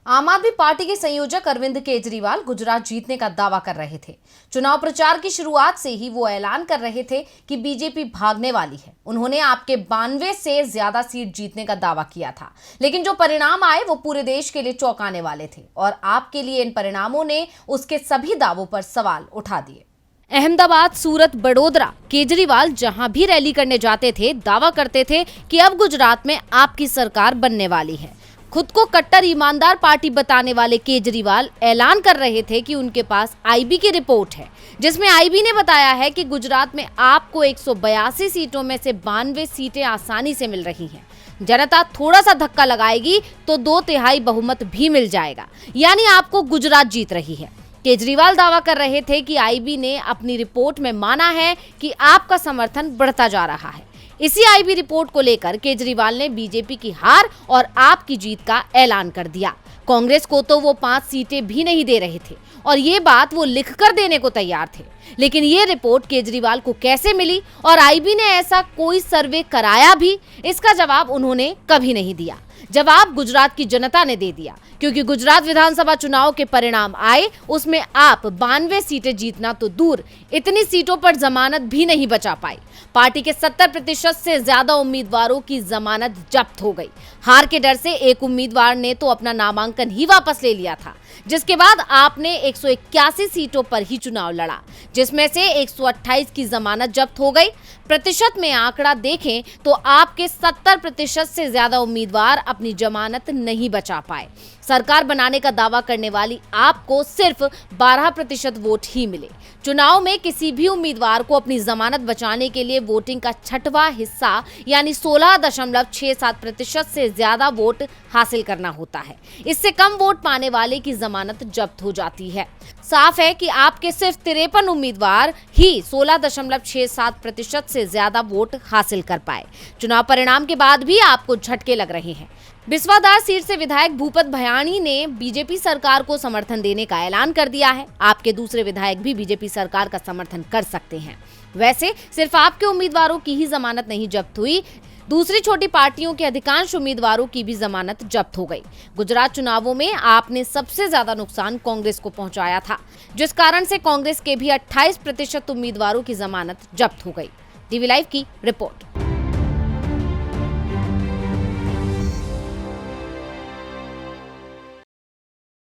आम आदमी पार्टी के संयोजक अरविंद केजरीवाल गुजरात जीतने का दावा कर रहे थे। चुनाव प्रचार की शुरुआत से ही वो ऐलान कर रहे थे कि बीजेपी भागने वाली है। उन्होंने आपके 92 से ज्यादा सीट जीतने का दावा किया था, लेकिन जो परिणाम आए वो पूरे देश के लिए चौंकाने वाले थे और आपके लिए इन परिणामों ने उसके सभी दावों पर सवाल उठा दिए। अहमदाबाद, सूरत, बड़ोदरा, केजरीवाल जहां भी रैली करने जाते थे दावा करते थे कि अब गुजरात में आपकी सरकार बनने वाली है। खुद को कट्टर ईमानदार पार्टी बताने वाले केजरीवाल ऐलान कर रहे थे कि उनके पास आईबी की रिपोर्ट है, जिसमें आईबी ने बताया है कि गुजरात में आपको 182 सीटों में से 92 सीटें आसानी से मिल रही हैं। जनता थोड़ा सा धक्का लगाएगी तो 2/3 बहुमत भी मिल जाएगा, यानी आपको गुजरात जीत रही है। केजरीवाल दावा कर रहे थे कि आईबी ने अपनी रिपोर्ट में माना है कि आपका समर्थन बढ़ता जा रहा है। इसी आईबी रिपोर्ट को लेकर केजरीवाल ने बीजेपी की हार और आपकी जीत का ऐलान कर दिया। कांग्रेस को तो वो 5 सीटें भी नहीं दे रहे थे और ये बात वो लिखकर देने को तैयार थे, लेकिन ये रिपोर्ट केजरीवाल को कैसे मिली और आईबी ने ऐसा कोई सर्वे कराया भी, इसका जवाब उन्होंने कभी नहीं दिया। जवाब गुजरात की जनता ने दे दिया, क्योंकि गुजरात विधानसभा चुनाव के परिणाम आए, उसमें आप 92 सीटें जीतना तो दूर, इतनी सीटों पर जमानत भी नहीं बचा पाई। पार्टी के 70% से ज्यादा उम्मीदवारों की जमानत जब्त हो गई। हार के डर से एक उम्मीदवार ने तो अपना नामांकन ही वापस ले लिया था, जिसके बाद आपने 181 सीटों पर ही चुनाव लड़ा, जिसमें से 128 की जमानत जब्त हो गई। प्रतिशत में आंकड़ा देखें तो आपके 70% से ज्यादा उम्मीदवार अपनी जमानत नहीं बचा पाए। सरकार बनाने का दावा करने वाली आपको सिर्फ 12% वोट ही मिले। चुनाव में किसी भी उम्मीदवार को अपनी जमानत बचाने के लिए वोटिंग का 6वां हिस्सा यानी 16.67% से ज्यादा वोट हासिल करना होता है। इससे कम वोट पाने वाले की जमानत जब्त हो जाती है। साफ है कि आपके सिर्फ 53 उम्मीदवार ही 16.67% से ज्यादा वोट हासिल कर पाए। चुनाव परिणाम के बाद भी आपको झटके लग रहे हैं। बिस्वादार सीट से विधायक भूपत भयाणी ने बीजेपी सरकार को समर्थन देने का ऐलान कर दिया है। आपके दूसरे विधायक भी बीजेपी सरकार का समर्थन कर सकते हैं। वैसे सिर्फ आपके उम्मीदवारों की ही जमानत नहीं जब्त हुई, दूसरी छोटी पार्टियों के अधिकांश उम्मीदवारों की भी जमानत जब्त हो गई। गुजरात चुनावों में आपने सबसे ज्यादा नुकसान कांग्रेस को पहुंचाया था, जिस कारण से कांग्रेस के भी 28% उम्मीदवारों की जमानत जब्त हो गई। टीवी लाइव की रिपोर्ट।